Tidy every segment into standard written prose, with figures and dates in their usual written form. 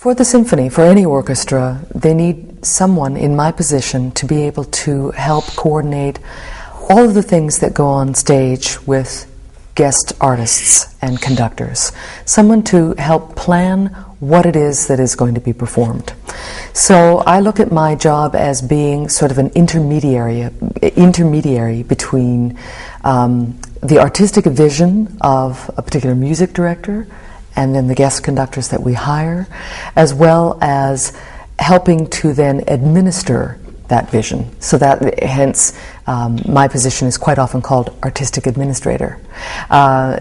For the symphony, for any orchestra, they need someone in my position to be able to help coordinate all of the things that go on stage with guest artists and conductors. Someone to help plan what it is that is going to be performed. So I look at my job as being sort of an intermediary between the artistic vision of a particular music director and then the guest conductors that we hire, as well as helping to then administer that vision. So that, hence, my position is quite often called artistic administrator.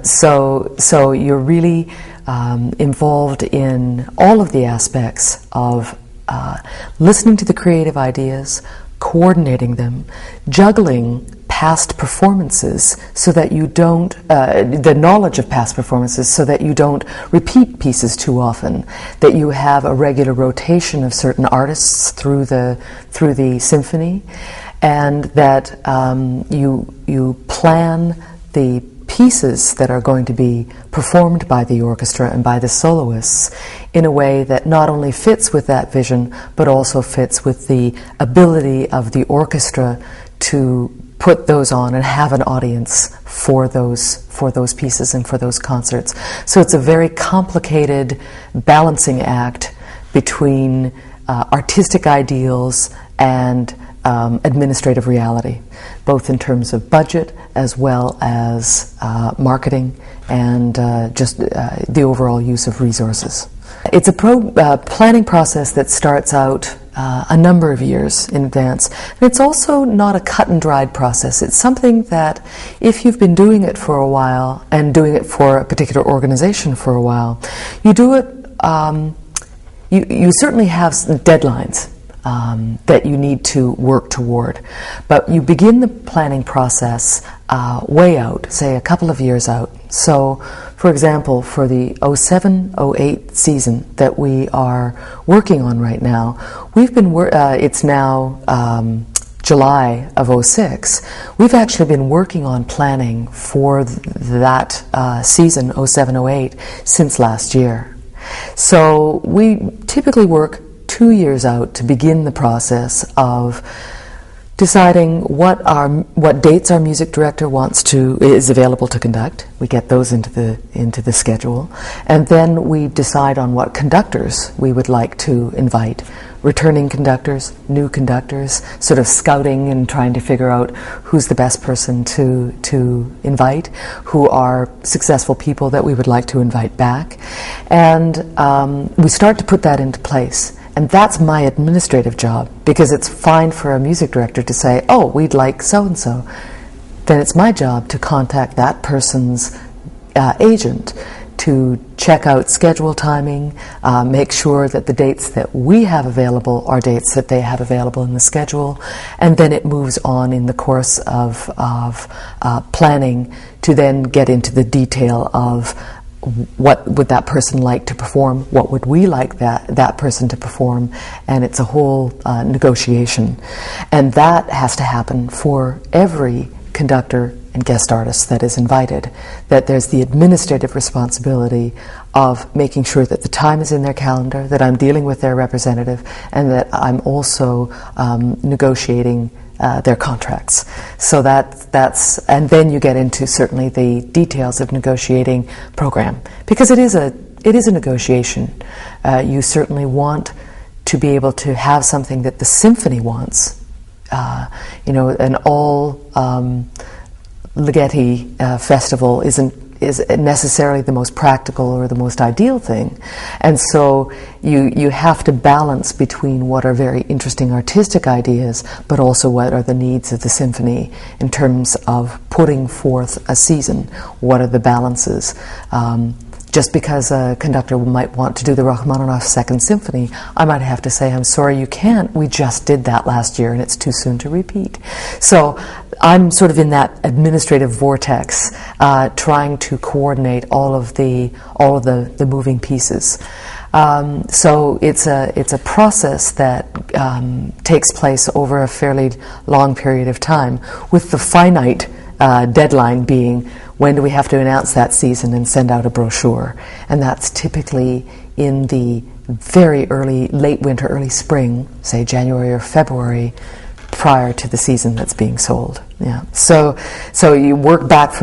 So you're really involved in all of the aspects of listening to the creative ideas, coordinating them, juggling past performances so that you don't, the knowledge of past performances so that you don't repeat pieces too often, that you have a regular rotation of certain artists through the symphony, and that you plan the pieces that are going to be performed by the orchestra and by the soloists in a way that not only fits with that vision but also fits with the ability of the orchestra to put those on and have an audience for those pieces and for those concerts. So it's a very complicated balancing act between artistic ideals and administrative reality, both in terms of budget as well as marketing and just the overall use of resources. It's a planning process that starts out a number of years in advance. And it's also not a cut and dried process. It's something that if you've been doing it for a while and doing it for a particular organization for a while, you do it, you certainly have some deadlines that you need to work toward. But you begin the planning process way out, say a couple of years out. So, for example, for the 07-08 season that we are working on right now, we've been it's now July of 06. We've actually been working on planning for that season 07-08 since last year. So we typically work 2 years out to begin the process of deciding what dates our music director is available to conduct. We get those into the schedule, and then we decide on what conductors we would like to invite. Returning conductors, new conductors, sort of scouting and trying to figure out who's the best person to invite, who are successful people that we would like to invite back, and we start to put that into place. And that's my administrative job, because it's fine for a music director to say, oh, we'd like so-and-so. Then it's my job to contact that person's agent to check out schedule timing, make sure that the dates that we have available are dates that they have available in the schedule, and then it moves on in the course of planning to then get into the detail of what would that person like to perform, what would we like that person to perform, and it's a whole negotiation. And that has to happen for every conductor and guest artist that is invited, that there's the administrative responsibility of making sure that the time is in their calendar, that I'm dealing with their representative, and that I'm also negotiating their contracts. So that's and then you get into certainly the details of negotiating program, because it is a negotiation. You certainly want to be able to have something that the symphony wants. An all Ligeti festival is necessarily the most practical or the most ideal thing, and so you have to balance between what are very interesting artistic ideas, but also what are the needs of the symphony in terms of putting forth a season. What are the balances? Just because a conductor might want to do the Rachmaninoff Second Symphony, I might have to say, I'm sorry, you can't. We just did that last year and it's too soon to repeat. So I'm sort of in that administrative vortex, trying to coordinate all of the moving pieces. So it's a process that takes place over a fairly long period of time, with the finite deadline being, when do we have to announce that season and send out a brochure? And that's typically in the very late winter, early spring, say January or February, prior to the season that's being sold. Yeah. So you work back from